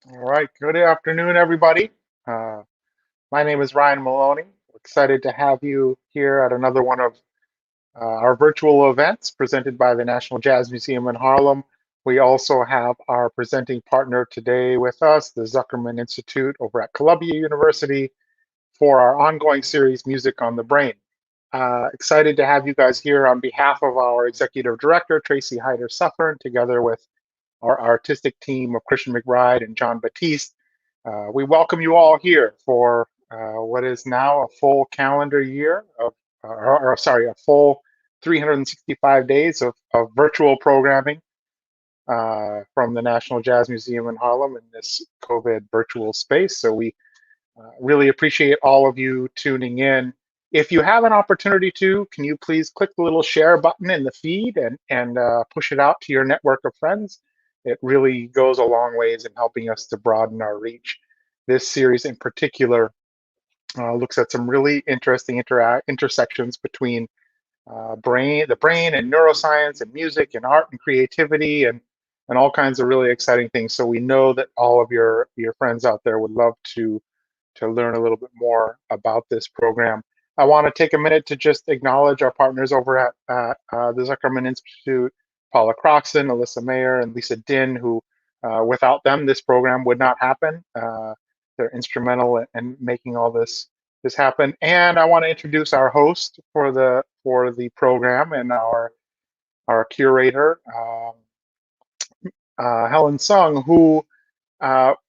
All right. Good afternoon, everybody. Uh, my name is Ryan Maloney. Excited to have you here at another one of our virtual events presented by the National Jazz Museum in Harlem. We also have our presenting partner today with us, the Zuckerman Institute over at Columbia University, for our ongoing series, Music on the Brain. Excited to have you guys here on behalf of our executive director, Tracy Hyder Suffern, together with our artistic team of Christian McBride and John Batiste. We welcome you all here for what is now a full calendar year of, sorry, a full 365 days of virtual programming from the National Jazz Museum in Harlem in this COVID virtual space. So we really appreciate all of you tuning in. If you have an opportunity to, can you please click the little share button in the feed and push it out to your network of friends? It really goes a long ways in helping us to broaden our reach. This series in particular looks at some really interesting intersections between the brain and neuroscience and music and art and creativity and all kinds of really exciting things. So we know that all of your friends out there would love to learn a little bit more about this program. I want to take a minute to just acknowledge our partners over at the Zuckerman Institute, Paula Croxton, Alyssa Mayer, and Lisa Din, who without them, this program would not happen. They're instrumental in making all this happen. And I want to introduce our host for the program and our curator, Helen Sung, who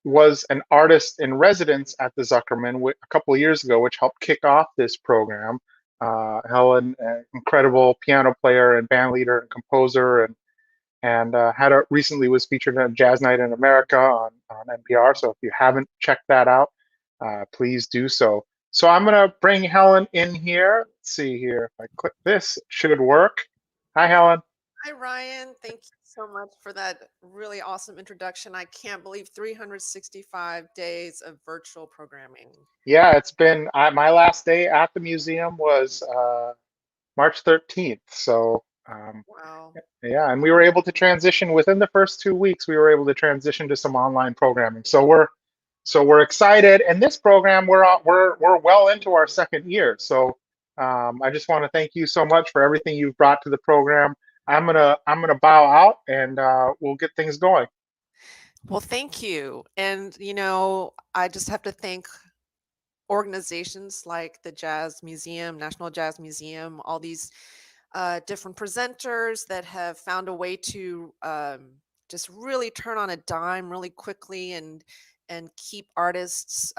was an artist in residence at the Zuckerman a couple of years ago, which helped kick off this program. Helen, an incredible piano player and band leader and composer, and recently was featured on Jazz Night in America on NPR. So if you haven't checked that out, please do so. So I'm gonna bring Helen in here. Let's see here. If I click this, it should work. Hi, Helen. Hi, Ryan. Thank you so much for that really awesome introduction. I can't believe 365 days of virtual programming. Yeah, it's been my last day at the museum was March 13th. So Wow. yeah, and we were able to transition within the first 2 weeks. We were able to transition to some online programming. So we're excited. And this program we're well into our second year. So I just want to thank you so much for everything you've brought to the program. I'm gonna bow out and we'll get things going. Well, thank you. And, I just have to thank organizations like the Jazz Museum, National Jazz Museum, all these different presenters that have found a way to just really turn on a dime really quickly and keep artists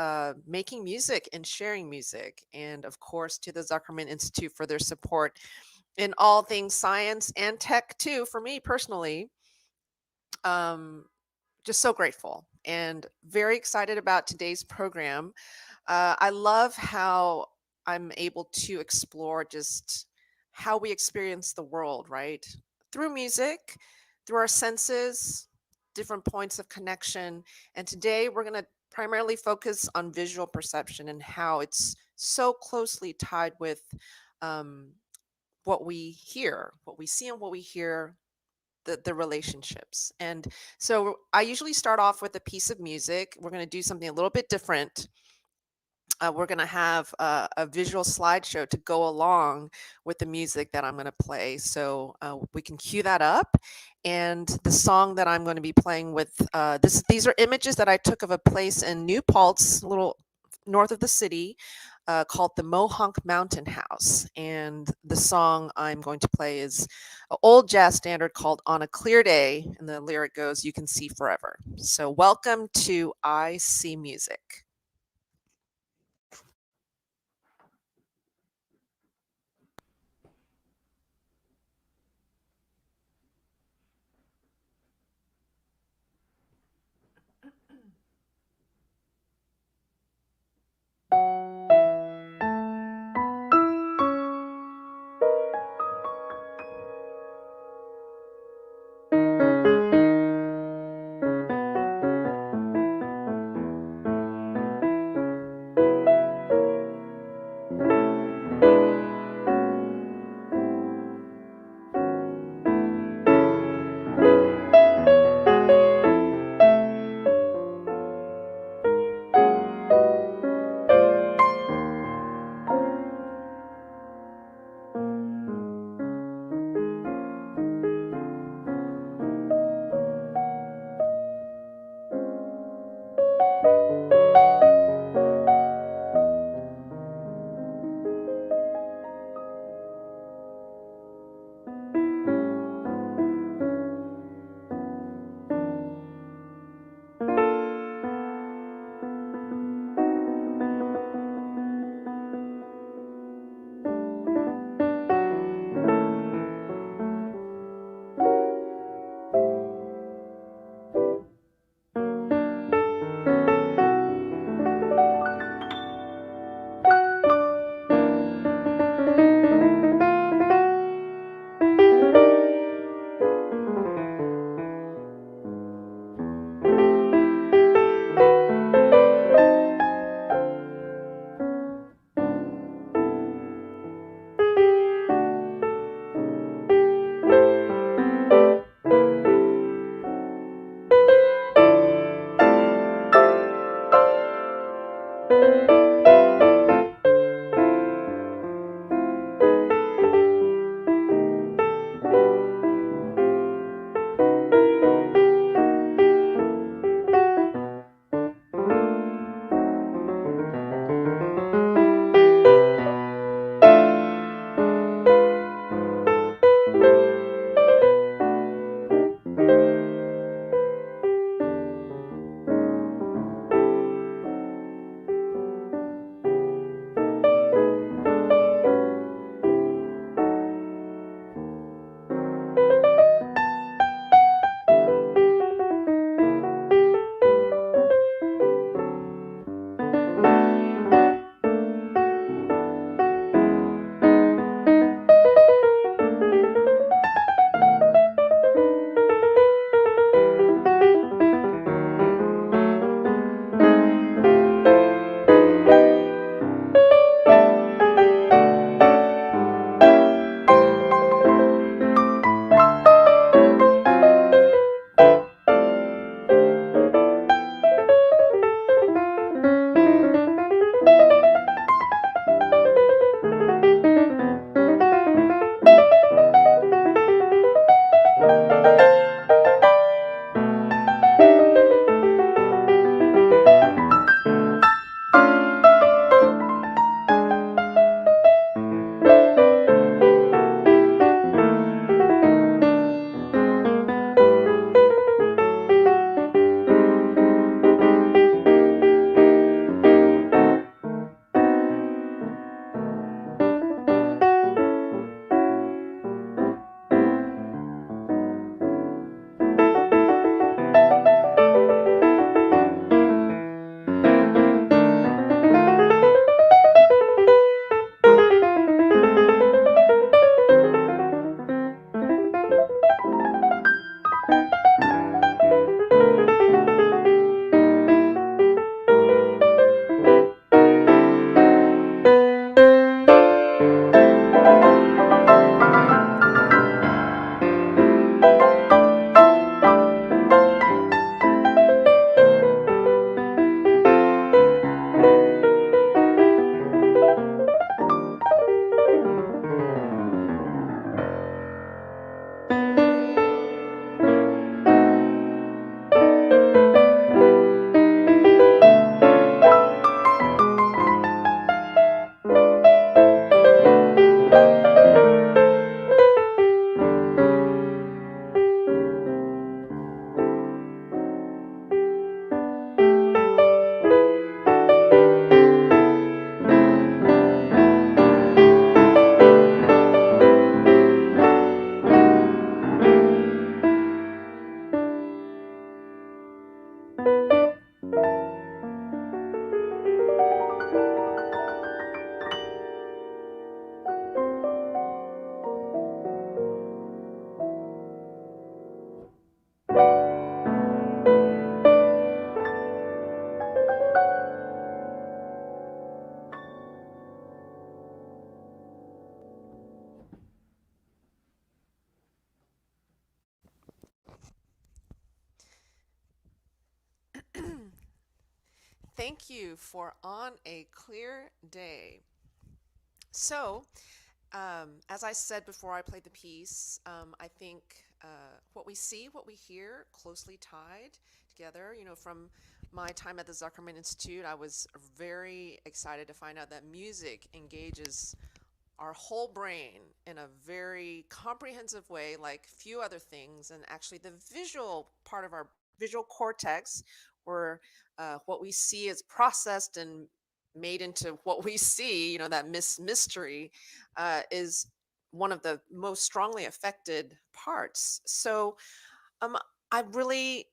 making music and sharing music. And of course, to the Zuckerman Institute for their support in all things science and tech too. For me personally, um, just so grateful and very excited about today's program. I love how I'm able to explore just how we experience the world, right? Through music, through our senses, different points of connection. And today we're going to primarily focus on visual perception and how it's so closely tied with um, what we hear, what we see, and what we hear. The relationships. And so I usually start off with a piece of music. We're going to do something a little bit different. We're going to have a visual slideshow to go along with the music that I'm going to play. So we can cue that up. And the song that I'm going to be playing with, these are images that I took of a place in New Paltz, a little north of the city, called the Mohonk Mountain House. And the song I'm going to play is an old jazz standard called On a Clear Day. And the lyric goes, "You can see forever." So welcome to I See Music. Thank you for On a Clear Day. So, as I said before I played the piece, I think what we see, what we hear, closely tied together. From my time at the Zuckerman Institute, I was very excited to find out that music engages our whole brain in a very comprehensive way, like few other things. And actually, the visual part of our visual cortex, where what we see is processed and made into what we see, that mystery, is one of the most strongly affected parts. So, um, I really,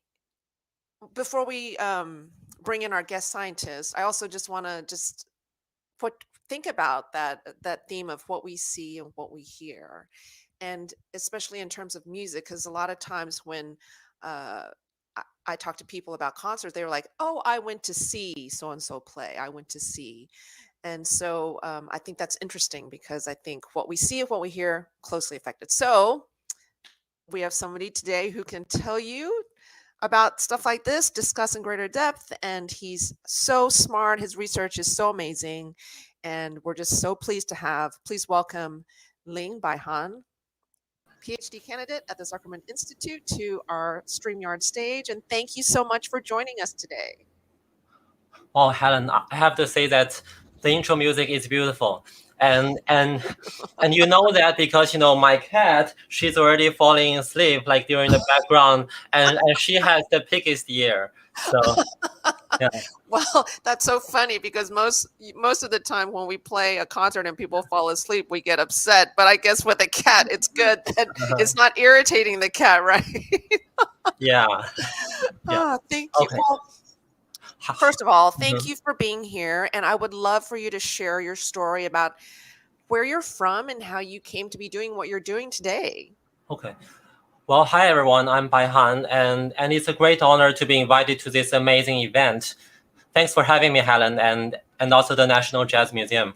before we bring in our guest scientist, I also just want to just put think about that theme of what we see and what we hear, and especially in terms of music, because a lot of times when uh, I talk to people about concerts, they were like, "Oh, I went to see so and so play. I went to see," and so I think that's interesting because I think what we see and what we hear closely affected. So we have somebody today who can tell you about stuff like this, discuss in greater depth. And he's so smart. His research is so amazing. And we're just so pleased to have, please welcome Ling Baihan, PhD candidate at the Zuckerman Institute, to our StreamYard stage. And thank you so much for joining us today. Oh, Helen, I have to say that the intro music is beautiful. And you know that because my cat, she's already falling asleep like during the background, and she has the biggest ear. So yeah. Well, that's so funny because most of the time when we play a concert and people fall asleep, we get upset. But I guess with a cat, it's good that it's not irritating the cat, right? Yeah. Yeah. Thank you. Okay. Well, first of all, thank Mhm. you for being here. And I would love for you to share your story about where you're from and how you came to be doing what you're doing today. Okay. Well, hi everyone. I'm Baihan, and it's a great honor to be invited to this amazing event. Thanks for having me, Helen, and also the National Jazz Museum.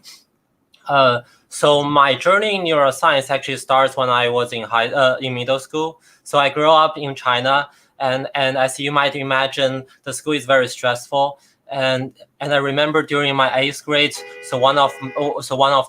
So my journey in neuroscience actually starts when I was in middle school. So I grew up in China, and as you might imagine, the school is very stressful. And I remember during my 8th grade, one of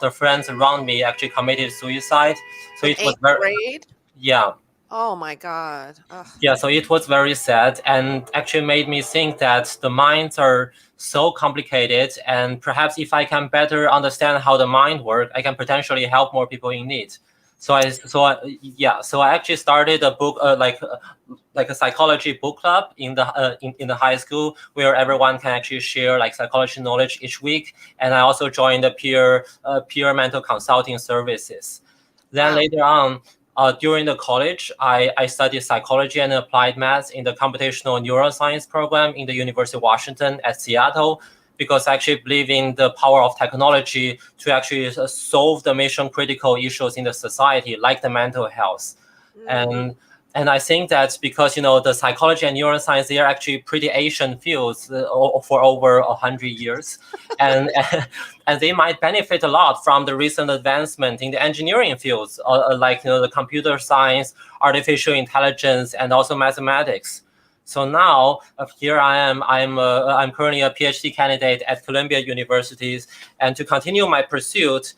the friends around me actually committed suicide. So In it was eighth very, grade? yeah. Oh my God. Ugh. Yeah, so it was very sad and actually made me think that the minds are so complicated, and perhaps if I can better understand how the mind works, I can potentially help more people in need. So I actually started a book, like a psychology book club in the high school, where everyone can actually share like psychology knowledge each week. And I also joined the peer mental consulting services. Then Wow. later on, during the college, I studied psychology and applied maths in the computational neuroscience program in the University of Washington at Seattle, because I actually believe in the power of technology to actually solve the mission critical issues in the society, like the mental health. Mm. And I think that because the psychology and neuroscience, they are actually pretty ancient fields for over 100 years, and and they might benefit a lot from the recent advancement in the engineering fields, like the computer science, artificial intelligence, and also mathematics. So now here I am. I'm currently a PhD candidate at Columbia Universities, and to continue my pursuit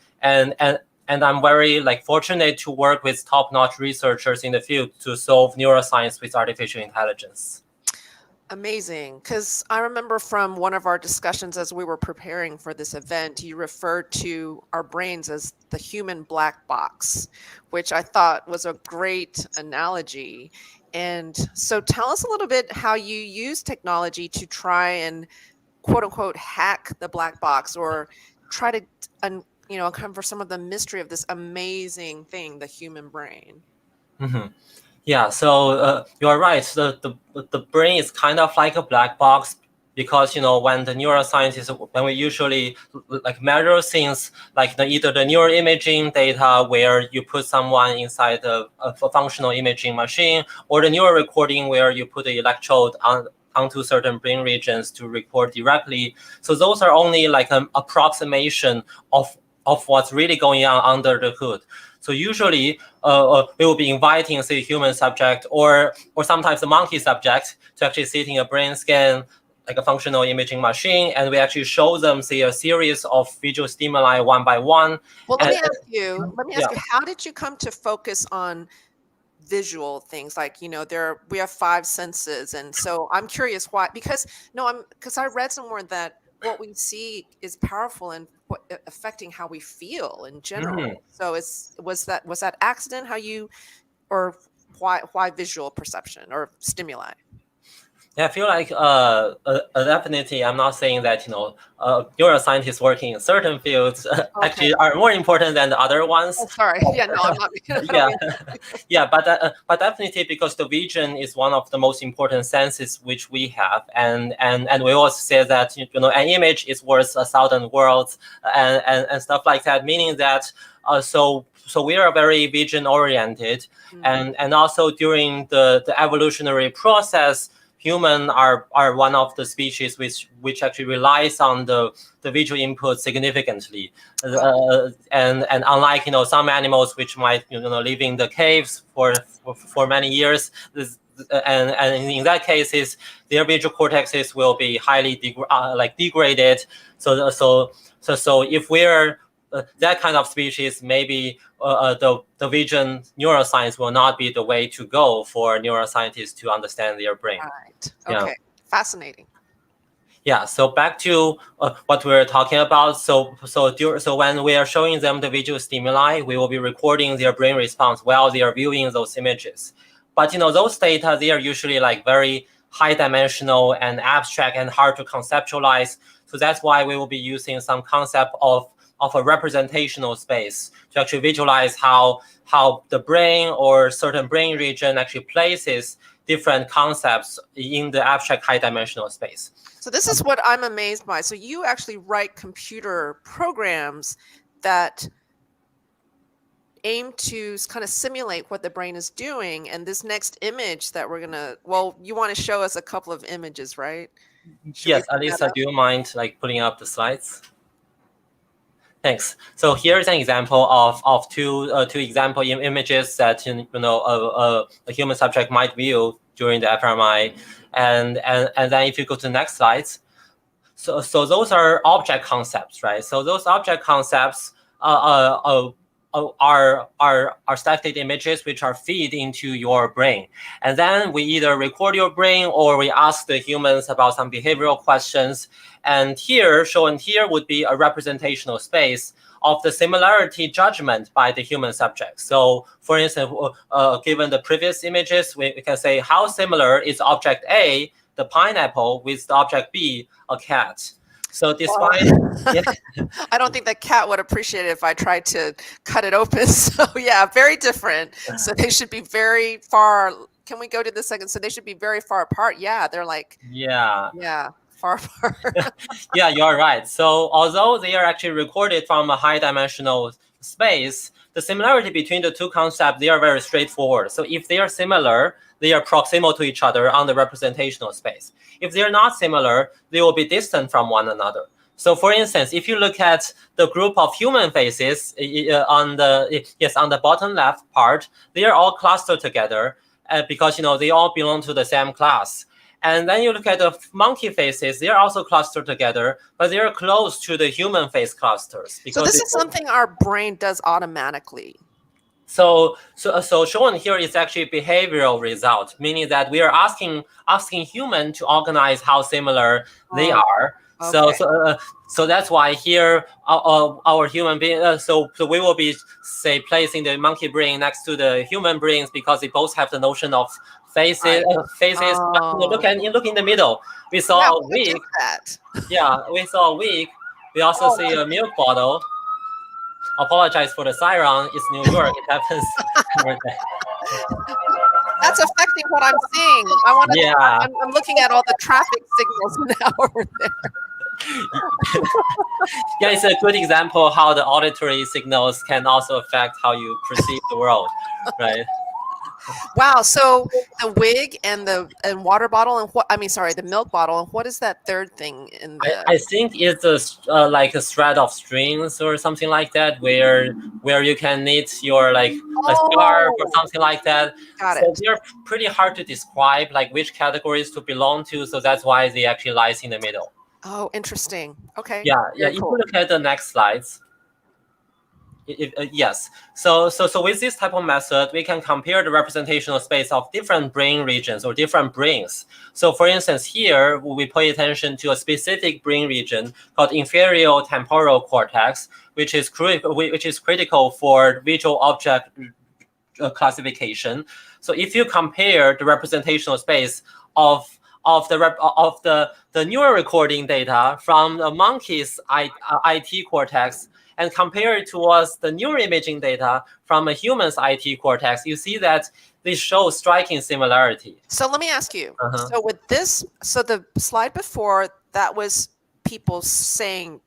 and I'm very fortunate to work with top-notch researchers in the field to solve neuroscience with artificial intelligence. Amazing. Because I remember from one of our discussions as we were preparing for this event, you referred to our brains as the human black box, which I thought was a great analogy. And so tell us a little bit how you use technology to try and quote unquote hack the black box, or try to uncover some of the mystery of this amazing thing, the human brain. Hmm. Yeah, so you're right. The brain is kind of like a black box because when the neuroscientists, when we usually measure things like either the neuroimaging data where you put someone inside a functional imaging machine, or the neural recording where you put the electrode onto certain brain regions to record directly. So those are only like an approximation of what's really going on under the hood. So usually we will be inviting, say, human subject or sometimes a monkey subject to actually sit in a brain scan like a functional imaging machine, and we actually show them, say, a series of visual stimuli one by one. Well, and, let me ask you, how did you come to focus on visual things? Like, we have 5 senses, and so I'm curious why. Because I read somewhere that what we see is powerful and affecting how we feel in general. So was that accident or why visual perception or stimuli? Yeah, I feel like definitely I'm not saying that neuroscientists working in certain fields actually are more important than the other ones. Oh, sorry. Yeah, no, I'm not. Yeah, but definitely because the vision is one of the most important senses which we have, and we also say that an image is worth 1,000 words, and stuff like that, meaning that so we are very vision oriented, and also during the evolutionary process, humans are one of the species which actually relies on the visual input significantly, and unlike some animals which might live in the caves for many years, and in that cases their visual cortexes will be highly degraded. So if we're that kind of species, maybe the vision neuroscience will not be the way to go for neuroscientists to understand their brain. Right. Okay. Fascinating. Yeah. So back to what we were talking about. So when we are showing them the visual stimuli, we will be recording their brain response while they are viewing those images. But those data, they are usually like very high dimensional and abstract and hard to conceptualize. So that's why we will be using some concept of a representational space to actually visualize how the brain or certain brain region actually places different concepts in the abstract high dimensional space. So this is what I'm amazed by. So you actually write computer programs that aim to kind of simulate what the brain is doing. And this next image that we're you want to show us a couple of images, right? Yes, Alisa, do you mind pulling up the slides? Thanks. So here's an example of two example images that a human subject might view during the fMRI, and then if you go to the next slides, so those are object concepts, right? So those object concepts are static images which are fed into your brain, and then we either record your brain or we ask the humans about some behavioral questions. And shown here would be a representational space of the similarity judgment by the human subject. So for instance, given the previous images, we can say how similar is object A, the pineapple, with the object B, a cat. So despite I don't think the cat would appreciate it if I tried to cut it open. So yeah, very different. So they should be very far. Can we go to the second? So they should be very far apart. Yeah, they're far apart. Yeah, you're right. So although they are actually recorded from a high dimensional space, the similarity between the two concepts, they are very straightforward. So if they are similar, they are proximal to each other on the representational space. If they are not similar, they will be distant from one another. So for instance, if you look at the group of human faces on the bottom left part, they are all clustered together because they all belong to the same class. And then you look at the monkey faces, they're also clustered together, but they're close to the human face clusters. So this is something our brain does automatically. So shown here is actually behavioral result, meaning that we are asking human to organize how similar they are. Okay. So that's why here our human being. So we will be placing the monkey brain next to the human brains because they both have the notion of faces. But look in the middle. We saw a wig. Yeah, we saw a wig. We also see a milk bottle. Apologize for the siren. It's New York. It happens every day. That's affecting what I'm seeing. I'm looking at all the traffic signals now over there. Yeah, it's a good example of how the auditory signals can also affect how you perceive the world, right? Wow. So the wig and the water bottle and sorry, the milk bottle. And what is that third thing in the? I think it's like a thread of strings or something like that, where you can knit your like a scarf or Oh, something like that. got So it. they're pretty hard to describe, like which categories to belong to. So that's why they actually lies in the middle. Oh, interesting. Okay. Yeah, yeah. Very If you cool. look at the next slides. Yes. So with this type of method, we can compare the representational space of different brain regions or different brains. So for instance, here we pay attention to a specific brain region called inferior temporal cortex, which is critical for visual object classification. So if you compare the representational space of the neural recording data from the monkey's IT cortex and compare it towards the neuroimaging data from a human's IT cortex, you see that they show striking similarity. So let me ask you. Uh-huh. So with this, so the slide before that was people saying,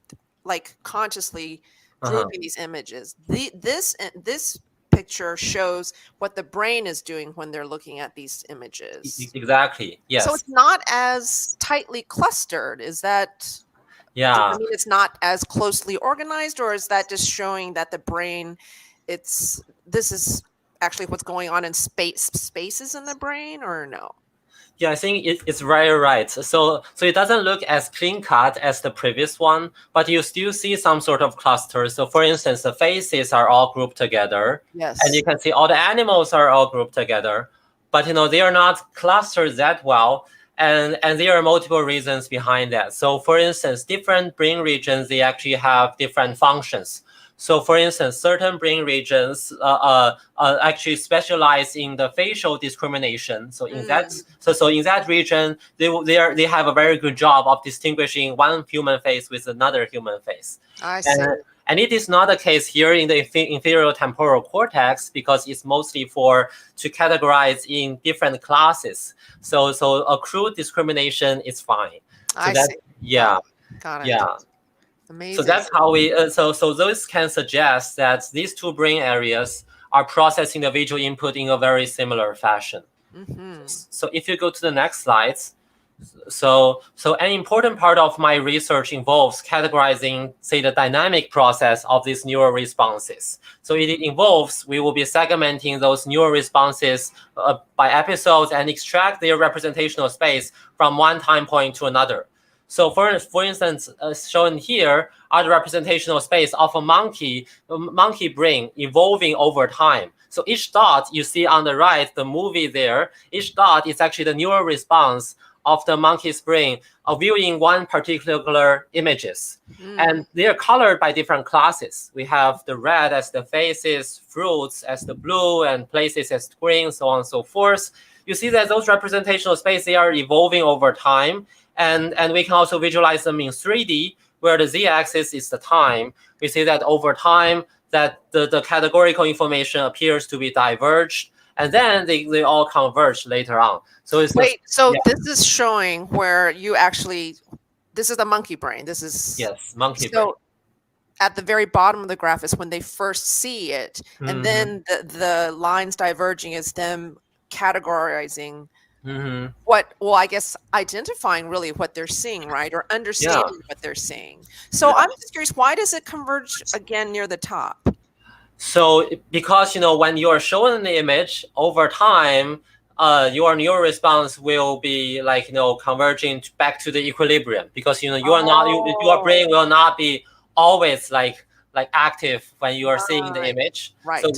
like consciously Uh-huh. grouping these images. This picture shows what the brain is doing when they're looking at these images. Exactly. Yes. So it's not as tightly clustered. Is that? Yeah. I mean, it's not as closely organized, or is that just showing that the brain, this is actually what's going on in spaces in the brain, or no? Yeah, I think it's very right. So it doesn't look as clean cut as the previous one, but you still see some sort of cluster. So for instance, the faces are all grouped together, Yes. and you can see all the animals are all grouped together, but they are not clustered that well. And there are multiple reasons behind that. So for instance, different brain regions, they actually have different functions. So for instance, certain brain regions actually specialize in the facial discrimination. So in that region, they have a very good job of distinguishing one human face with another human face. I see. And it is not the case here in the inferior temporal cortex because it's mostly to categorize in different classes. So a crude discrimination is fine. I see. Yeah. Got it. Yeah. Amazing. So that's how we. So those can suggest that these two brain areas are processing the visual input in a very similar fashion. Mm-hmm. So if you go to the next slides. So an important part of my research involves categorizing, say, the dynamic process of these neural responses. So it involves, we will be segmenting those neural responses by episodes and extract their representational space from one time point to another. So for instance, shown here are the representational space of a monkey brain evolving over time. So each dot you see on the right, the movie there, each dot is actually the neural response of the monkey's brain of viewing one particular images. And they are colored by different classes. We have the red as the faces, fruits as the blue, and places as green, so on and so forth. You see that those representational space, they are evolving over time. And we can also visualize them in 3D, where the z-axis is the time. We see that over time, that the categorical information appears to be diverged. And then they all converge later on. So it's this is showing where you actually, this is the monkey brain. This is monkey brain. So at the very bottom of the graph is when they first see it, and then the lines diverging is them categorizing I guess identifying really what they're seeing, right, or understanding what they're seeing. So I'm just curious, why does it converge again near the top? So because when you are shown the image over time, your neural response will be converging back to the equilibrium because you are not your brain will not be always like active when you are seeing the image. Right. So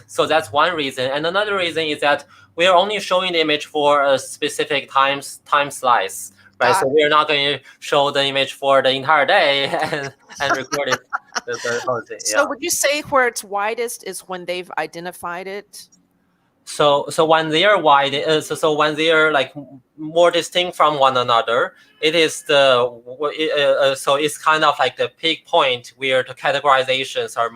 so that's one reason, and another reason is that we are only showing the image for a specific time slice. Right, so we're not going to show the image for the entire day and record it. The whole thing. So would you say where it's widest is when they've identified it? So when they are wide, so when they are more distinct from one another, it is so it's kind of like the peak point where the categorizations are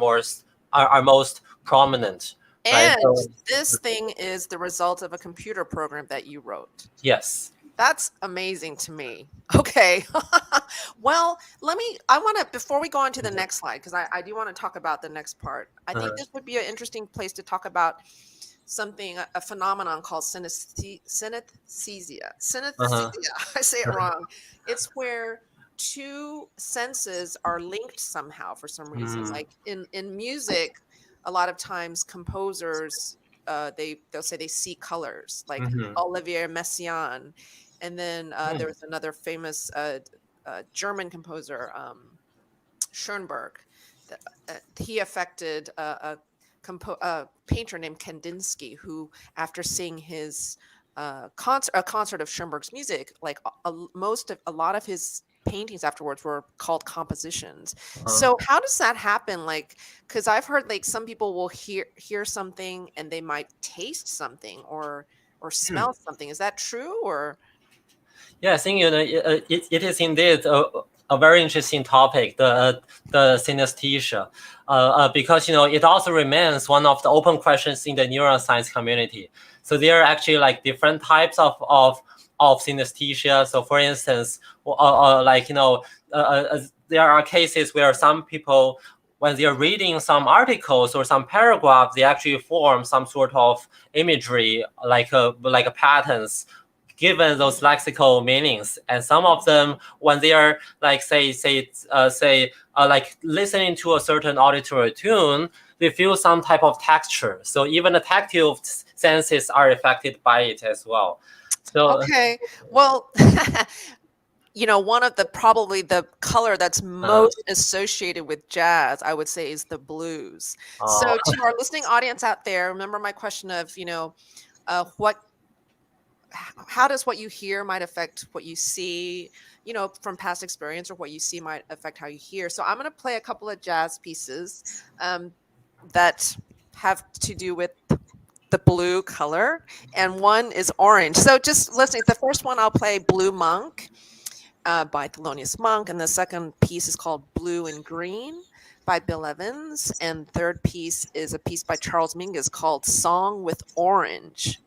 most prominent. And this thing is the result of a computer program that you wrote. Yes. That's amazing to me. Okay. Well, I want to, before we go on to the next slide, because I do want to talk about the next part. I think this would be an interesting place to talk about something, a phenomenon called synesthesia. Uh-huh. I say it wrong. It's where two senses are linked somehow for some reason. Like in music, a lot of times composers they'll say they see colors, like Olivier Messiaen, and then there was another famous German composer, Schoenberg. He affected a painter named Kandinsky, who, after seeing his a concert of Schoenberg's music, like a lot of his paintings afterwards were called compositions. So how does that happen? Like, because I've heard like some people will hear something and they might taste something or smell something. Is that true? Or yeah, I think it is indeed a very interesting topic, the synesthesia, because it also remains one of the open questions in the neuroscience community. So there are actually like different types of synesthesia. So for instance, there are cases where some people, when they're reading some articles or some paragraphs, they actually form some sort of imagery, like patterns, given those lexical meanings. And some of them, when they are like like listening to a certain auditory tune, they feel some type of texture. So even the tactile senses are affected by it as well. So okay, well, one of probably the color that's most associated with jazz, I would say, is the blues. So to our listening audience out there, remember my question of, how does what you hear might affect what you see, from past experience, or what you see might affect how you hear. So I'm going to play a couple of jazz pieces that have to do with the blue color, and one is orange. So just listening, the first one I'll play Blue Monk by Thelonious Monk, and the second piece is called Blue and Green by Bill Evans, and third piece is a piece by Charles Mingus called Song with Orange.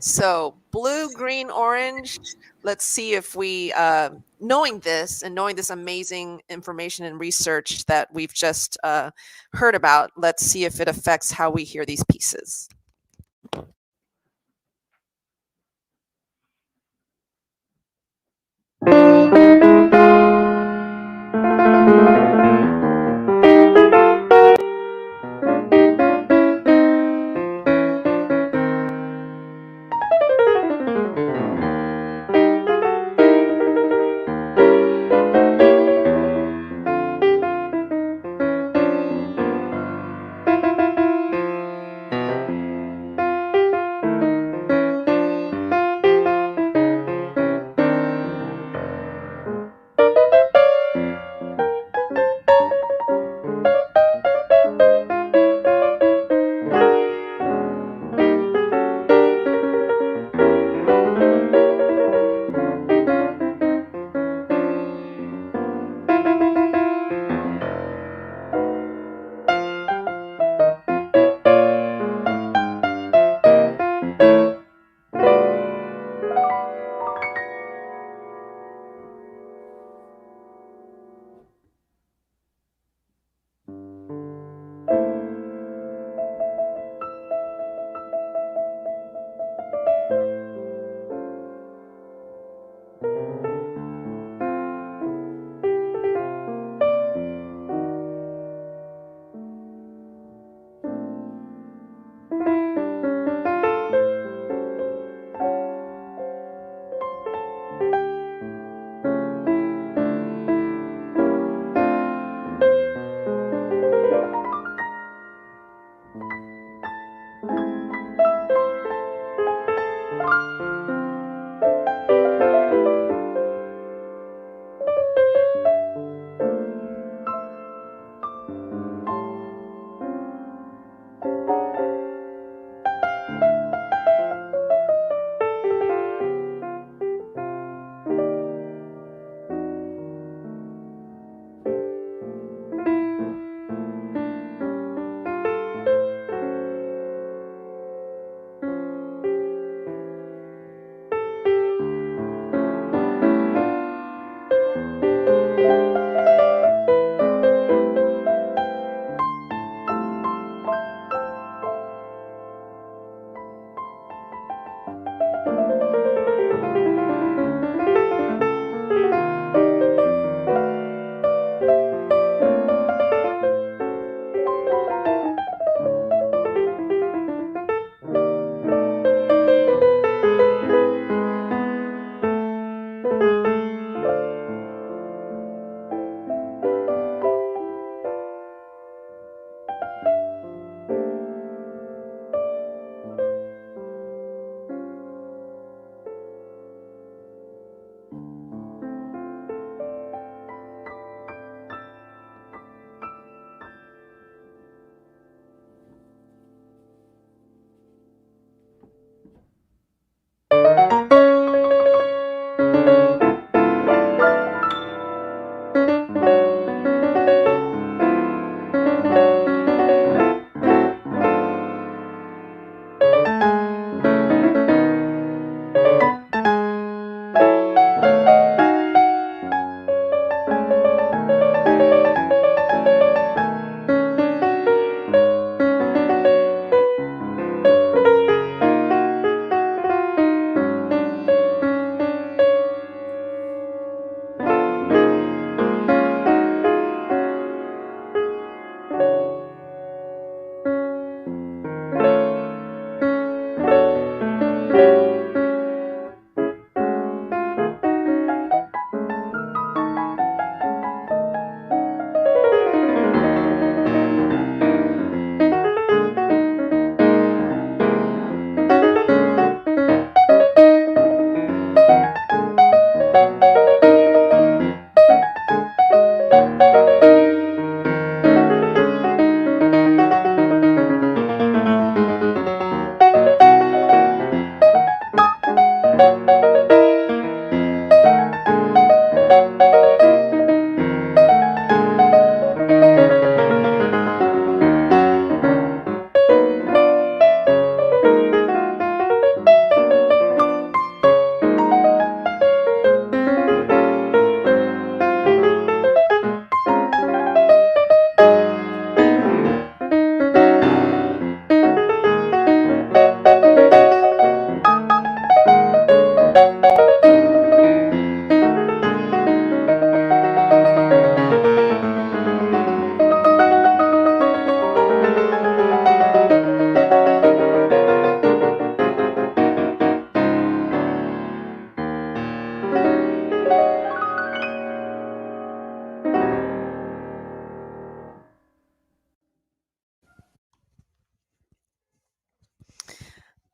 So blue, green, orange. Let's see if we, knowing this amazing information and research that we've just heard about, let's see if it affects how we hear these pieces.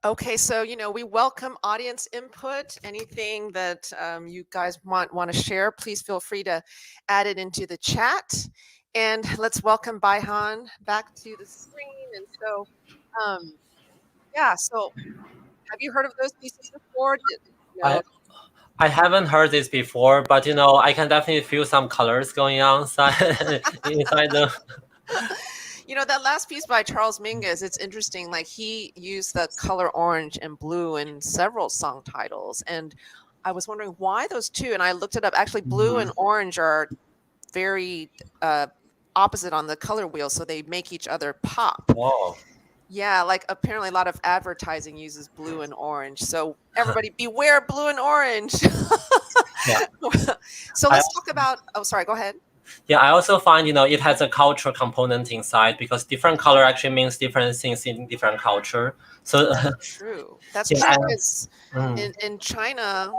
Okay, so we welcome audience input. Anything that you guys want to share, please feel free to add it into the chat. And let's welcome Baihan back to the screen. And so, yeah. So, have you heard of those pieces before? I haven't heard this before, but I can definitely feel some colors going on inside the. That last piece by Charles Mingus, it's interesting. Like, he used the color orange and blue in several song titles. And I was wondering why those two. And I looked it up. Actually, blue and orange are very opposite on the color wheel. So they make each other pop. Whoa. Yeah, like apparently a lot of advertising uses blue and orange. So everybody beware blue and orange. Yeah. So let's talk about, oh, sorry, go ahead. Yeah, I also find, it has a cultural component inside because different color actually means different things in different culture. So That's true. That's true. Because in China,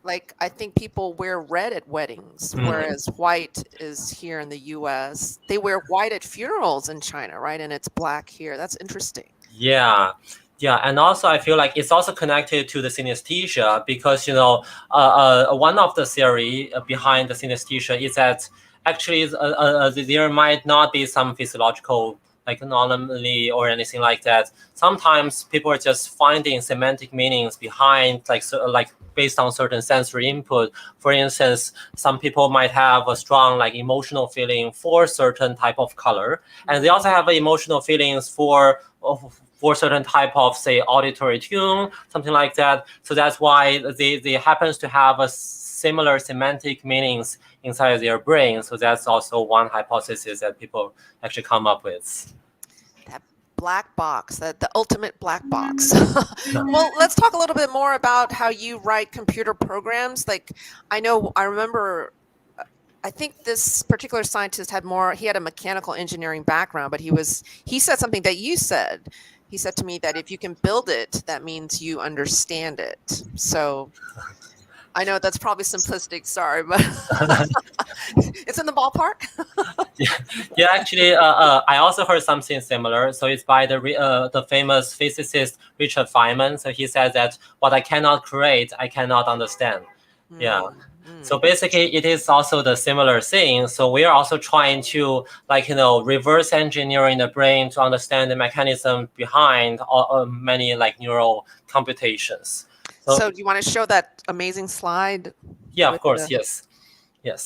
like, I think people wear red at weddings, whereas white is here in the US. They wear white at funerals in China, right? And it's black here. That's interesting. Yeah. Yeah, and also I feel like it's also connected to the synesthesia because, one of the theory behind the synesthesia is that actually there might not be some physiological like anomaly or anything like that. Sometimes people are just finding semantic meanings behind like based on certain sensory input. For instance, some people might have a strong like emotional feeling for certain type of color, and they also have emotional feelings for certain type of, say, auditory tune, something like that. So that's why they happens to have a similar semantic meanings inside their brain. So that's also one hypothesis that people actually come up with. black box, the ultimate black box. Well, let's talk a little bit more about how you write computer programs. Like, I remember, I think this particular scientist he had a mechanical engineering background, but he said something that you said. He said to me that if you can build it, that means you understand it. So I know that's probably simplistic, sorry, but it's in the ballpark. Yeah, actually, I also heard something similar. So it's by the famous physicist Richard Feynman. So he says that what I cannot create, I cannot understand. Yeah. So basically, it is also the similar thing. So we are also trying to, reverse engineering the brain to understand the mechanism behind many neural computations. So do you want to show that amazing slide? Yeah, of course. Yes. Yeah,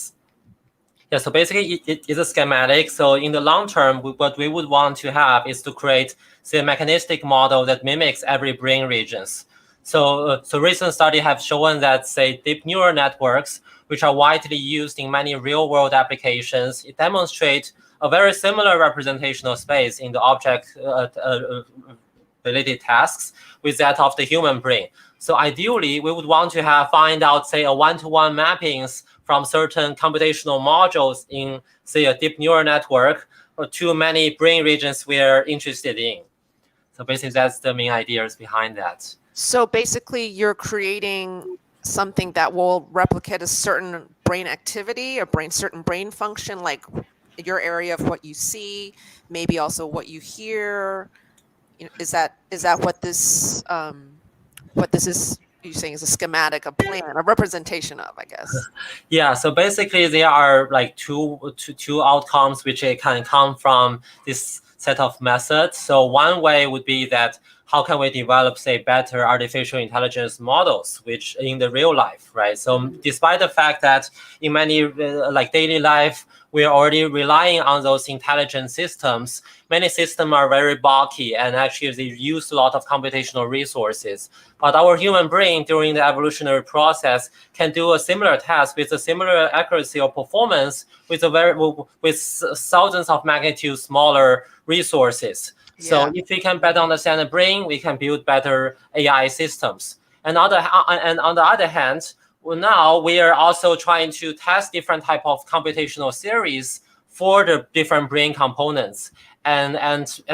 so basically it is a schematic. So in the long term, what we would want to have is to create, say, a mechanistic model that mimics every brain regions. So recent studies have shown that, say, deep neural networks, which are widely used in many real-world applications, it demonstrates a very similar representational space in the object-related tasks with that of the human brain. So ideally, we would want to find out, say, a one-to-one mappings from certain computational modules in, say, a deep neural network or to many brain regions we're interested in. So basically, that's the main ideas behind that. So basically, you're creating something that will replicate a certain brain activity, certain brain function, like your area of what you see, maybe also what you hear. Is that what this is? You're saying is a schematic, a plan, a representation of, I guess. Yeah. So basically, there are two outcomes which can come from this set of methods. So one way would be that how can we develop, say, better artificial intelligence models, which in the real life, right? So despite the fact that in many daily life, we are already relying on those intelligent systems, many systems are very bulky and actually they use a lot of computational resources. But our human brain during the evolutionary process can do a similar task with a similar accuracy or performance with thousands of magnitude smaller resources. So if we can better understand the brain, we can build better AI systems. And on the other hand, now we are also trying to test different type of computational theories for the different brain components. And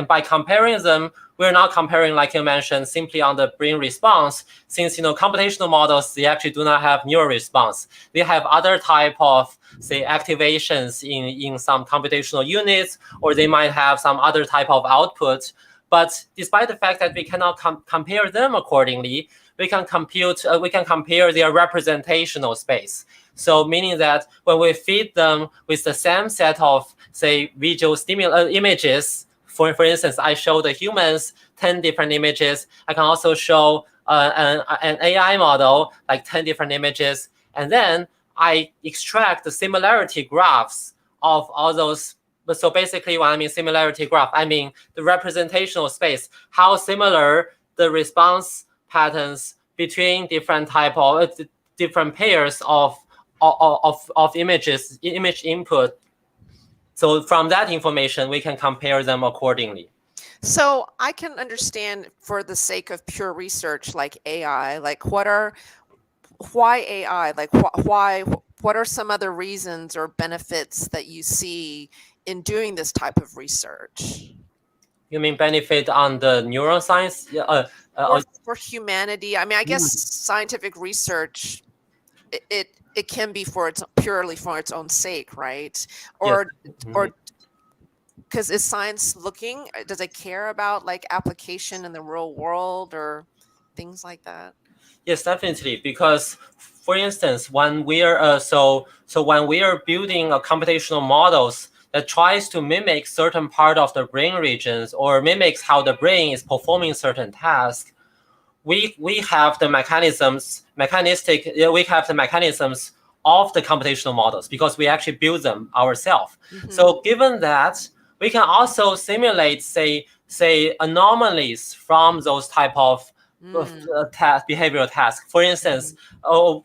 by comparing them, we're not comparing, like you mentioned, simply on the brain response, since computational models, they actually do not have neural response. They have other type of, say, activations in some computational units, or they might have some other type of output. But despite the fact that we cannot compare them accordingly, we can compare their representational space. So meaning that when we feed them with the same set of, say, visual images, for instance, I show the humans 10 different images. I can also show an AI model like 10 different images. And then I extract the similarity graphs of all those. So basically, when I mean similarity graph, I mean the representational space, how similar the response patterns between different different pairs of images, image input. So from that information, we can compare them accordingly. So I can understand, for the sake of pure research, like AI, like why AI? Like what are some other reasons or benefits that you see in doing this type of research? You mean benefit on the neuroscience? For humanity. I mean, I guess scientific research, it can be purely for its own sake, right? Or because is science does it care about like application in the real world or things like that? Yes, definitely. Because, for instance, when we are when we are building a computational models that tries to mimic certain part of the brain regions or mimics how the brain is performing certain tasks, we have the mechanisms of the computational models because we actually build them ourselves. So given that, we can also simulate, say anomalies from those type of behavioral tasks. For instance,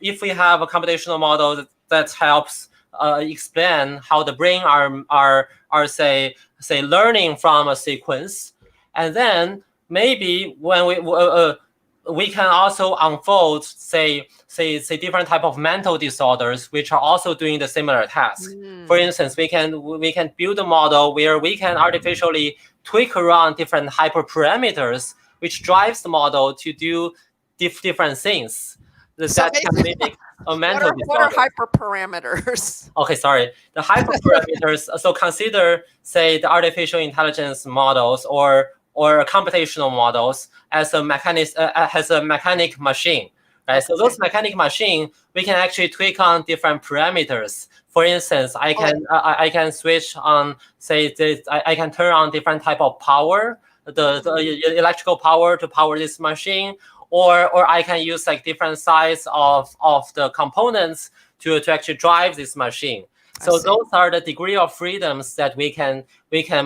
if we have a computational model that helps explain how the brain are say learning from a sequence, And then maybe when we can also unfold, say different type of mental disorders, which are also doing the similar task. For instance, we can build a model where we can artificially tweak around different hyperparameters, which drives the model to do different things that can mimic a mental disorder. What are hyperparameters? Okay, sorry. The hyperparameters. So consider, say, the artificial intelligence models or computational models as a mechanic machine, right? Okay. So those mechanic machine, we can actually tweak on different parameters. For instance, I can switch on, say, I can turn on different type of power, the electrical power to power this machine, or I can use like different size of the components to actually drive this machine. So those are the degree of freedoms that we can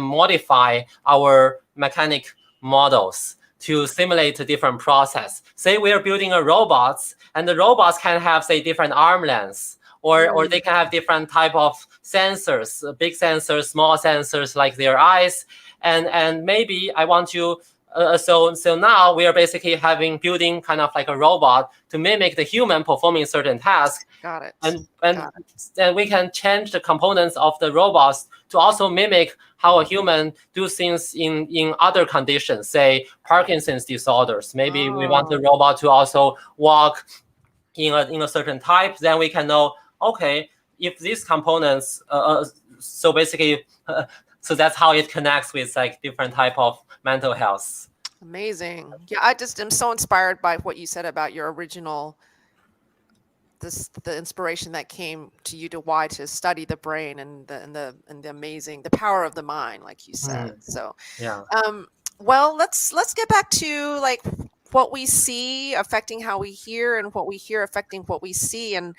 modify our mechanic models to simulate a different process. Say we are building a robots, and the robots can have, say, different arm lengths, or they can have different type of sensors, big sensors, small sensors, like their eyes, and maybe I want to. So now we are basically building kind of like a robot to mimic the human performing certain tasks. Got it. And we can change the components of the robots to also mimic how a human do things in other conditions, say Parkinson's disorders. Maybe we want the robot to also walk in a certain type. Then we can know, okay, if these components, so basically. So that's how it connects with like different type of mental health. Amazing. Yeah, I just am so inspired by what you said about your original, the inspiration that came to you to study the brain and the amazing, the power of the mind, like you said. So yeah. Well, let's get back to like what we see affecting how we hear, and what we hear affecting what we see, and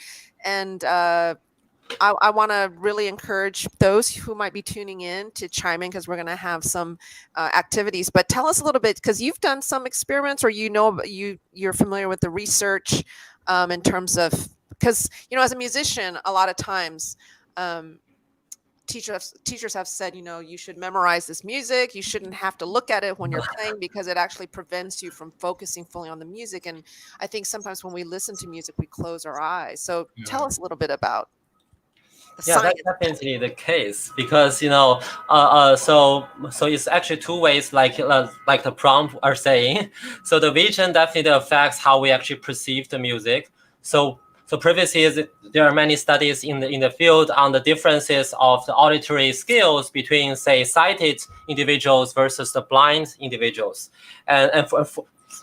I want to really encourage those who might be tuning in to chime in, because we're going to have some activities. But tell us a little bit, because you've done some experiments, or you're familiar with the research in terms of, because as a musician, a lot of times teachers have said, you should memorize this music. You shouldn't have to look at it when you're playing, because it actually prevents you from focusing fully on the music. And I think sometimes when we listen to music, we close our eyes. So tell us a little bit about. Yeah, that's definitely the case, because so it's actually two ways, like the prompt are saying. So the vision definitely affects how we actually perceive the music. So previously there are many studies in the field on the differences of the auditory skills between, say, sighted individuals versus the blind individuals, and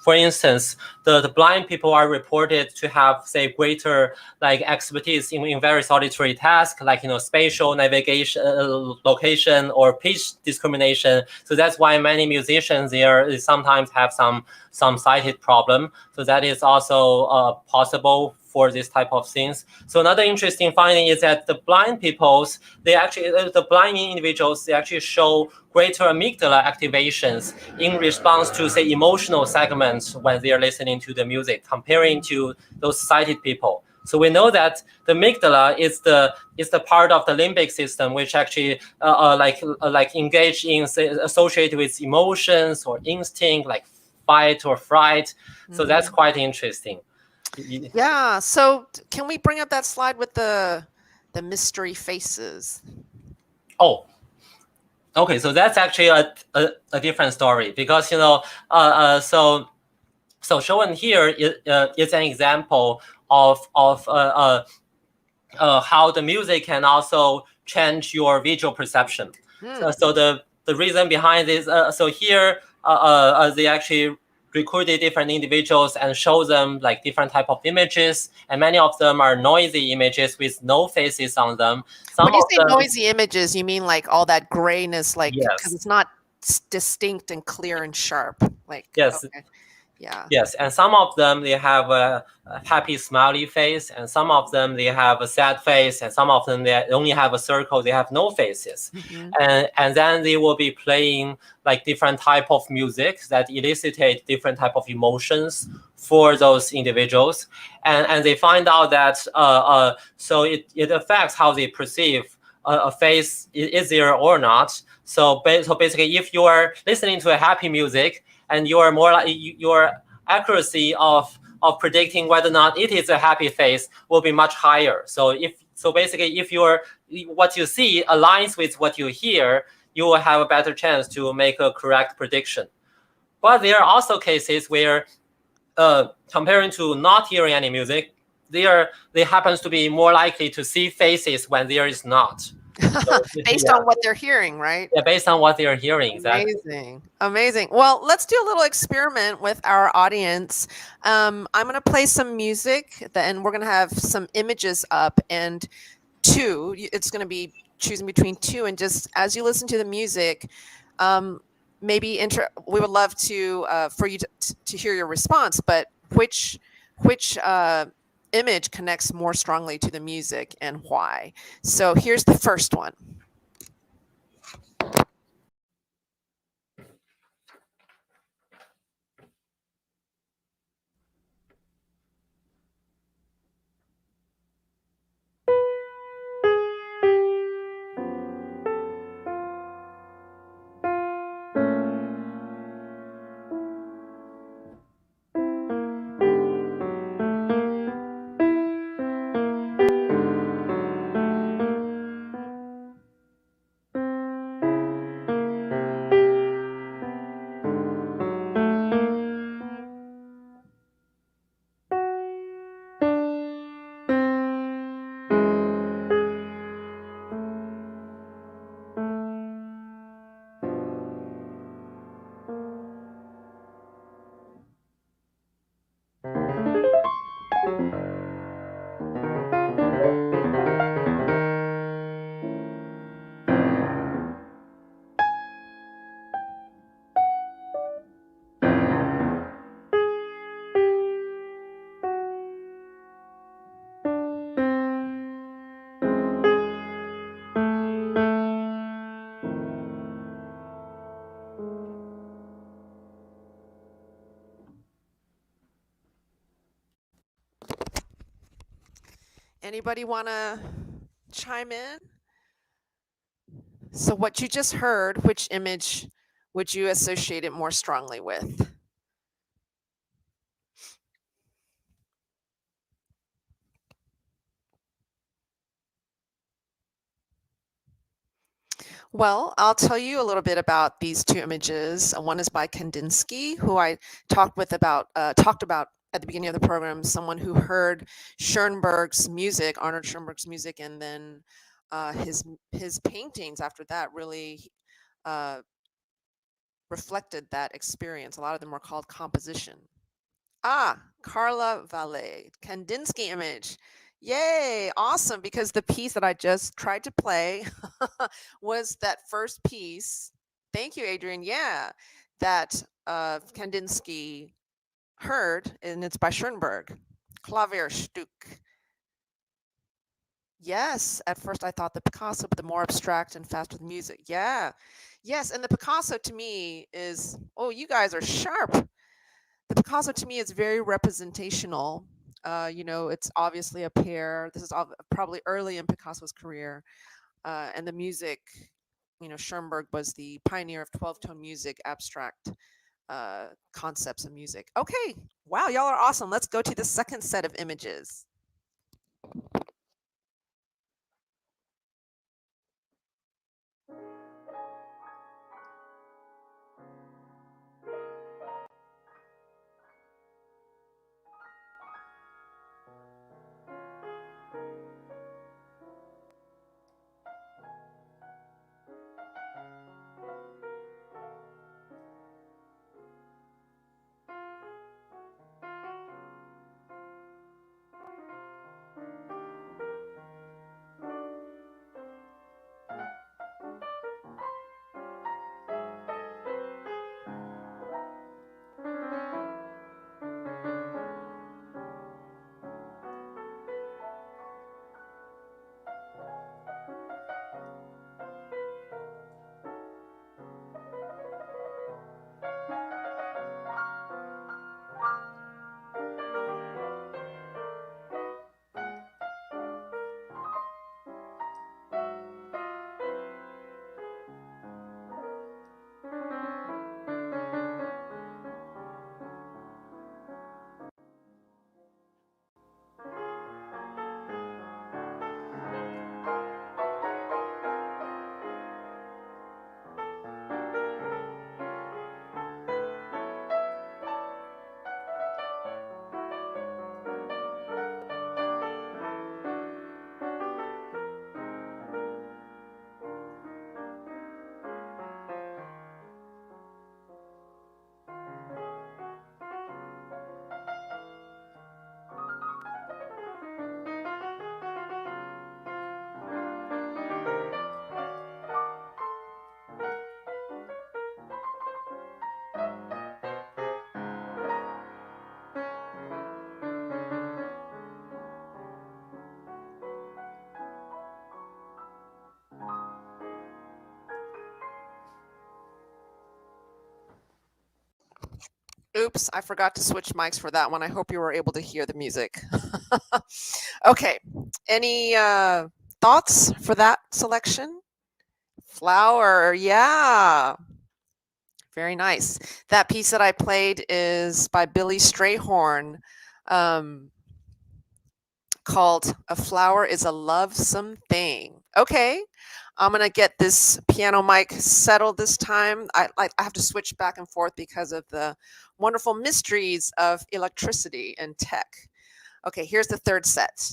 for instance, the blind people are reported to have, say, greater like expertise in various auditory tasks, like spatial navigation, location, or pitch discrimination. So that's why many musicians there sometimes have some sighted problem. So that is also possible for this type of things. So another interesting finding is that the blind individuals, they actually show greater amygdala activations in response to, say, emotional segments when they are listening to the music, comparing to those sighted people. So we know that the amygdala is the part of the limbic system which actually engage in, say, associated with emotions or instinct, like fight or fright. So that's quite interesting. Yeah. So can we bring up that slide with the mystery faces? Oh, okay. So that's actually a different story, because so shown here is an example of how the music can also change your visual perception. So the reason behind this, so here they actually recruited different individuals and show them like different type of images, and many of them are noisy images with no faces on them. When you say noisy images, you mean like all that grayness, like, because it's not distinct and clear and sharp, like. Yes. Okay. Yeah. Yes, and some of them, they have a happy smiley face, and some of them they have a sad face, and some of them they only have a circle, they have no faces. And then they will be playing like different type of music that elicitate different type of emotions for those individuals, and they find out that so it affects how they perceive a face is there or not. So basically, if you are listening to a happy music and you are more like your accuracy of predicting whether or not it is a happy face will be much higher. So basically, if what you see aligns with what you hear, you will have a better chance to make a correct prediction. But there are also cases where, comparing to not hearing any music, they happens to be more likely to see faces when there is not. So, based on what they're hearing, right? Yeah, based on what they're hearing. Exactly. Amazing. Well, let's do a little experiment with our audience. I'm going to play some music, and we're going to have some images up, and it's going to be choosing between two, and just as you listen to the music, maybe we would love to for you to hear your response, but which image connects more strongly to the music and why. So here's the first one. Anybody want to chime in? So what you just heard, which image would you associate it more strongly with? Well, I'll tell you a little bit about these two images. One is by Kandinsky, who I talked about at the beginning of the program, someone who heard Schoenberg's music, Arnold Schoenberg's music, and then his paintings after that really reflected that experience. A lot of them were called composition. Carla Valle, Kandinsky image. Yay, awesome, because the piece that I just tried to play was that first piece. Thank you, Adrian. Yeah, that Kandinsky heard, and it's by Schoenberg, Klavierstück. Yes, at first I thought the Picasso, but the more abstract and fast with music. Yeah, yes, and the Picasso to me is, oh, you guys are sharp. The Picasso to me is very representational. It's obviously a pair. This is probably early in Picasso's career. And the music, Schoenberg was the pioneer of 12-tone music, abstract concepts of music. Okay, wow, y'all are awesome. Let's go to the second set of images. Oops, I forgot to switch mics for that one. I hope you were able to hear the music. Okay, any thoughts for that selection? Flower, yeah. Very nice. That piece that I played is by Billy Strayhorn, called A Flower is a Lovesome Thing. Okay, I'm going to get this piano mic settled this time. I have to switch back and forth because of the wonderful mysteries of electricity and tech. Okay, here's the third set.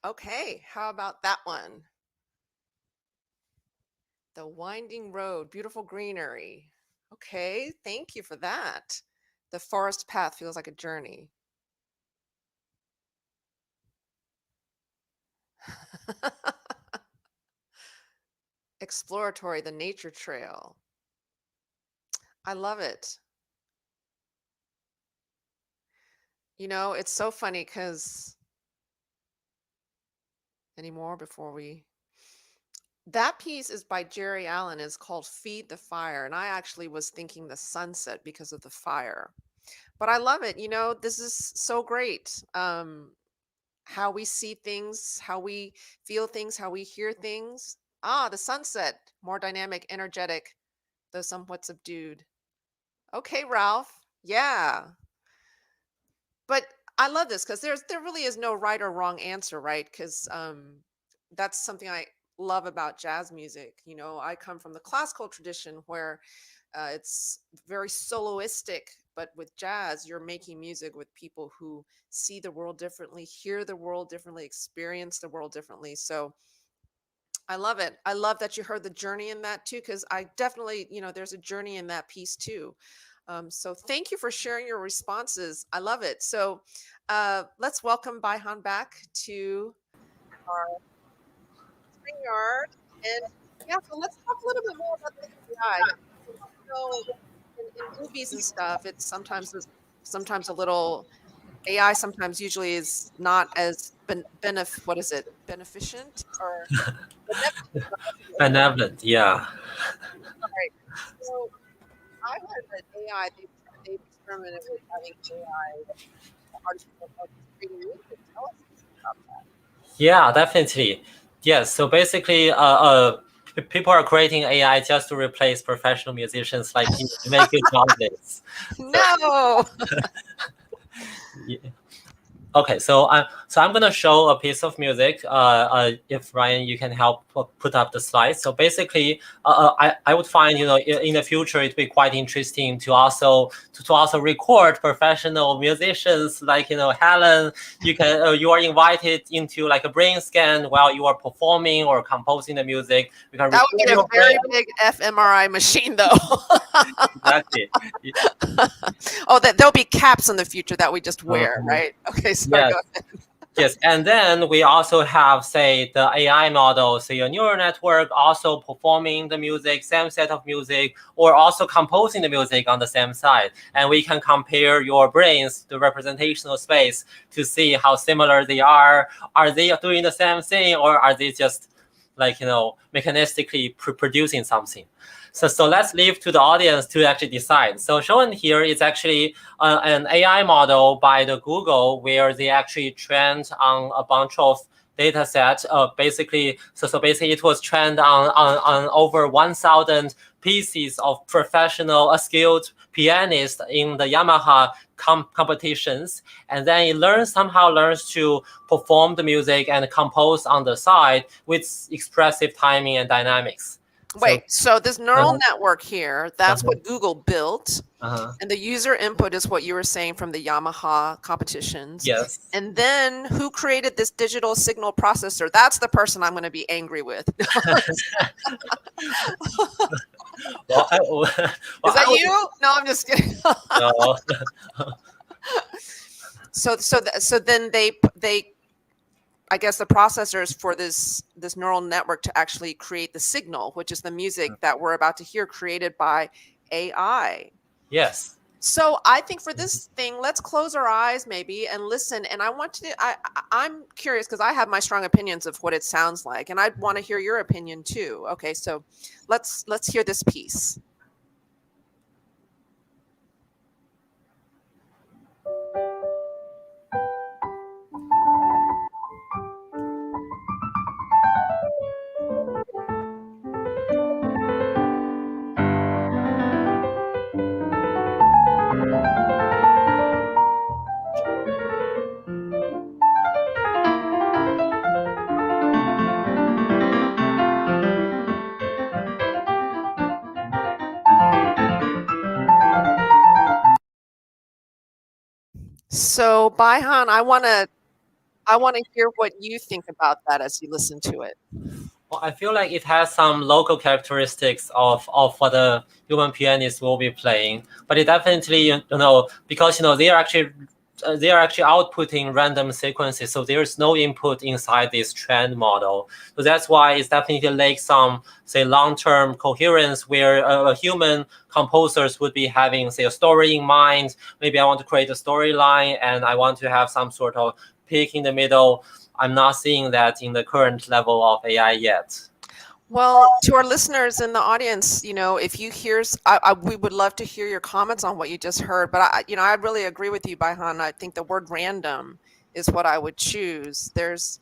Okay, how about that one? The Winding Road, Beautiful Greenery. Okay, thank you for that. The forest path feels like a journey. Exploratory, the nature trail. I love it. You know, it's so funny because any more before we. That piece is by Jerry Allen. It's called Feed the Fire. And I actually was thinking the sunset because of the fire. But I love it. You know, this is so great. How we see things, how we feel things, how we hear things. Ah, the sunset, more dynamic, energetic, though somewhat subdued. Okay, Ralph. Yeah. But I love this because there really is no right or wrong answer, right? Because that's something I love about jazz music. You know, I come from the classical tradition where it's very soloistic, but with jazz, you're making music with people who see the world differently, hear the world differently, experience the world differently. So I love it. I love that you heard the journey in that too, because I definitely, you know, there's a journey in that piece too. So thank you for sharing your responses. I love it. So let's welcome Baihan back to our StreamYard. And yeah, so let's talk a little bit more about the AI. So in movies and stuff, it's sometimes a little AI. Sometimes usually is not as what is it, beneficent or beneficent? Benevolent, yeah. Right. So I heard that AI, they've experimented with having AI, artificial intelligence, creating music. Tell us about that. Yeah, definitely. Yes. So basically, people are creating AI just to replace professional musicians, like make it nowadays. No. Yeah. Okay, so I'm gonna show a piece of music. If Ryan, you can help put up the slides. So basically, I would find in the future it'd be quite interesting to also record professional musicians like Helen. You are invited into like a brain scan while you are performing or composing the music. We can That would be a your very brain. big fMRI machine, though. Exactly. Oh, there'll be caps in the future that we just wear, right? Okay, sorry. Yes. Go ahead. Yes, and then we also have, say, the AI model, say a neural network also performing the music, same set of music, or also composing the music on the same side. And we can compare your brains, the representational space, to see how similar they are. Are they doing the same thing, or are they just like, mechanistically producing something? So let's leave to the audience to actually decide. So shown here is actually an AI model by the Google where they actually trained on a bunch of data sets. Basically it was trained on over 1,000 pieces of professional, skilled pianists in the Yamaha competitions, and then it somehow learns to perform the music and compose on the side with expressive timing and dynamics. Wait, so this neural network here, that's what Google built. And the user input is what you were saying from the Yamaha competitions. Yes. And then who created this digital signal processor? That's the person I'm going to be angry with. Is that you? No, I'm just kidding. No. So then they I guess the processors for this neural network to actually create the signal, which is the music that we're about to hear created by AI. Yes. So I think for this thing, let's close our eyes maybe and listen. And I want to, I'm curious because I have my strong opinions of what it sounds like, and I'd want to hear your opinion too. Okay, so let's hear this piece. So Baihan, I want to hear what you think about that as you listen to it. Well, I feel like it has some local characteristics of what the human pianist will be playing, but it definitely because they are actually outputting random sequences, so there's no input inside this trained model. So that's why it's definitely like some, say, long-term coherence where human composers would be having, say, a story in mind. Maybe I want to create a storyline and I want to have some sort of peak in the middle. I'm not seeing that in the current level of AI yet. Well, to our listeners in the audience, if you hear, we would love to hear your comments on what you just heard. But I really agree with you, Baihan. I think the word random is what I would choose. There's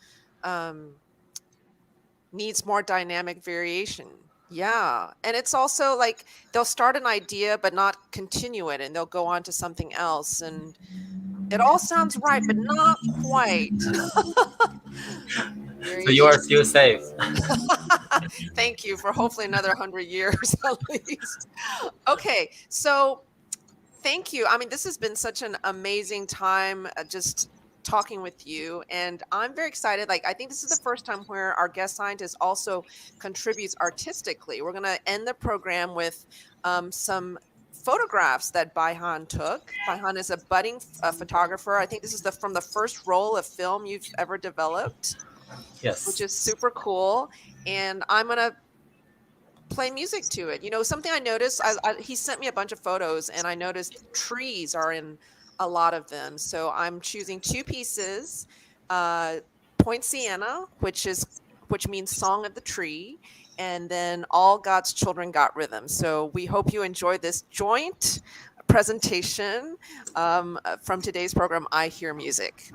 needs more dynamic variation. Yeah, and it's also like they'll start an idea but not continue it, and they'll go on to something else, and it all sounds right, but not quite. So you are still safe. Thank you for hopefully another 100 years at least. Okay, so thank you. I mean, this has been such an amazing time just talking with you, and I'm very excited. Like, I think this is the first time where our guest scientist also contributes artistically. We're going to end the program with some photographs that Baihan took. Baihan is a budding photographer. I think this is from the first roll of film you've ever developed. Yes. Which is super cool. And I'm going to play music to it. Something I noticed, he sent me a bunch of photos and I noticed trees are in a lot of them. So I'm choosing two pieces, Point Sienna, which means Song of the Tree, and then All God's Children Got Rhythm. So we hope you enjoy this joint presentation from today's program, I Hear Music.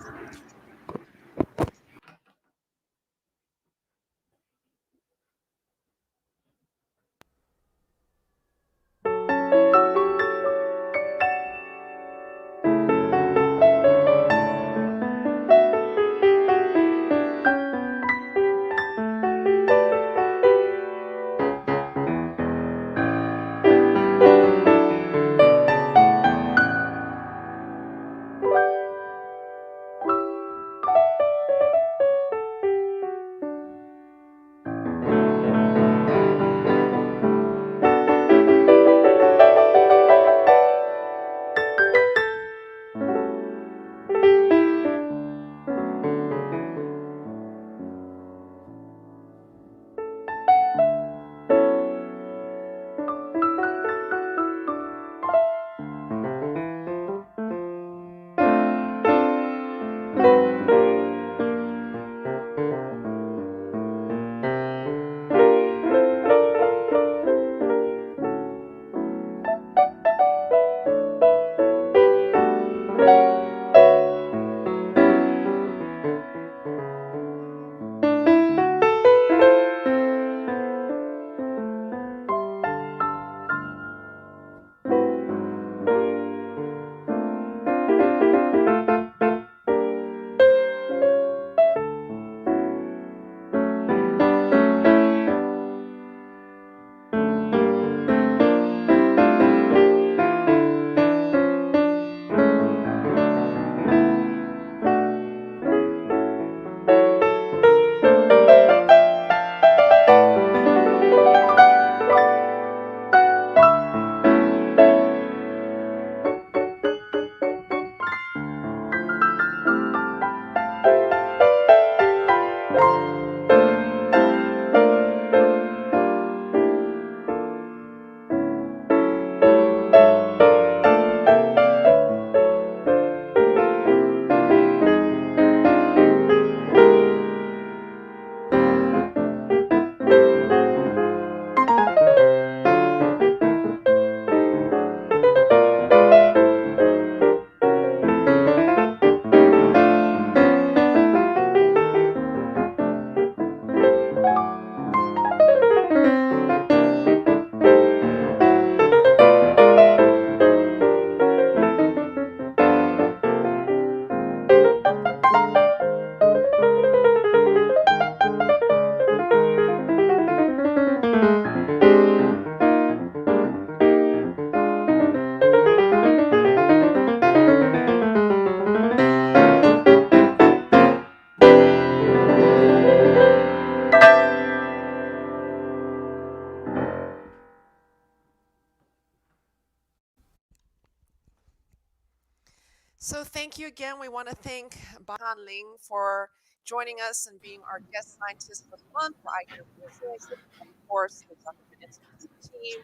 So thank you again. We want to thank Baihan Lin for joining us and being our guest scientist for the month for IQ Physics, and of course the Zuckerman Institute team,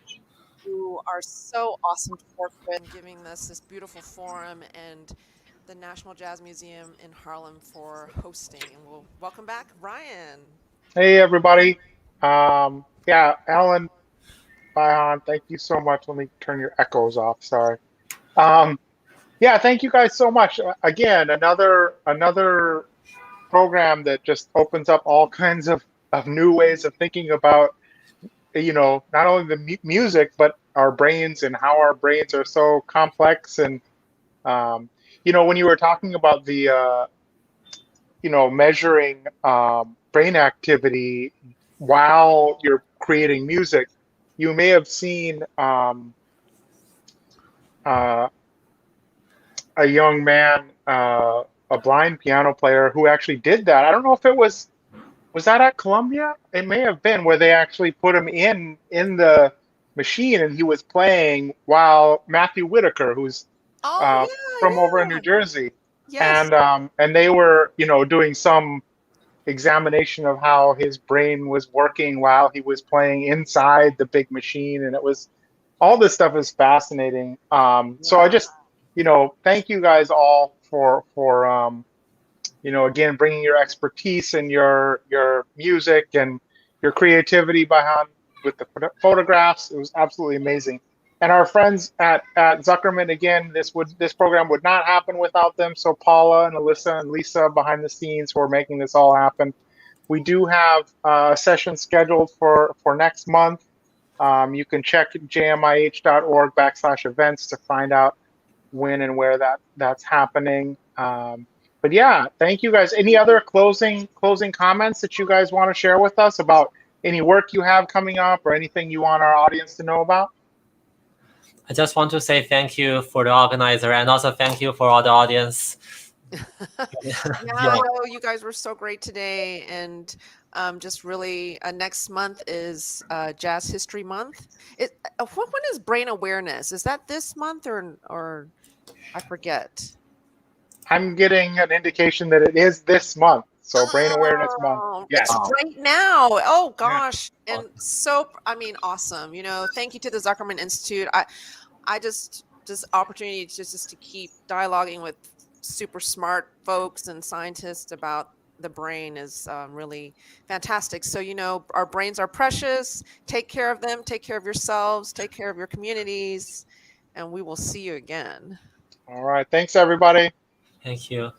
who are so awesome to work with, and giving us this beautiful forum, and the National Jazz Museum in Harlem for hosting. And we'll welcome back Ryan. Hey, everybody. Yeah, Alan, Baihan, thank you so much. Let me turn your echoes off. Sorry. Um, yeah, thank you guys so much. Again, another program that just opens up all kinds of new ways of thinking about, not only the music, but our brains and how our brains are so complex. And, when you were talking about the, measuring brain activity while you're creating music, you may have seen uh, a young man, a blind piano player, who actually did that. I don't know if it was that at Columbia? It may have been where they actually put him in the machine and he was playing while Matthew Whitaker, who's Oh uh, from over in yeah, New Jersey, yes. and they were doing some examination of how his brain was working while he was playing inside the big machine, and it was all this stuff is fascinating. So I Wow. just thank you guys all for again, bringing your expertise and your music and your creativity behind with the photographs. It was absolutely amazing. And our friends at Zuckerman, again, this program would not happen without them. So Paula and Alyssa and Lisa behind the scenes who are making this all happen. We do have a session scheduled for next month. You can check jmih.org/events to find out when and where that's happening. But yeah, thank you guys. Any other closing comments that you guys want to share with us about any work you have coming up or anything you want our audience to know about? I just want to say thank you for the organizer, and also thank you for all the audience. Yeah, no, you guys were so great today, and just really, next month is Jazz History Month. When is Brain Awareness? Is that this month or I forget? I'm getting an indication that it is this month. So Brain Awareness Month. Oh, Yes. it's right now. Oh Yeah. gosh, and so I mean, awesome. Thank you to the Zuckerman Institute. I just opportunity just to keep dialoguing with super smart folks and scientists about the brain is really fantastic. So our brains are precious. Take care of them. Take care of yourselves. Take care of your communities, and we will see you again. All right. Thanks, everybody. Thank you.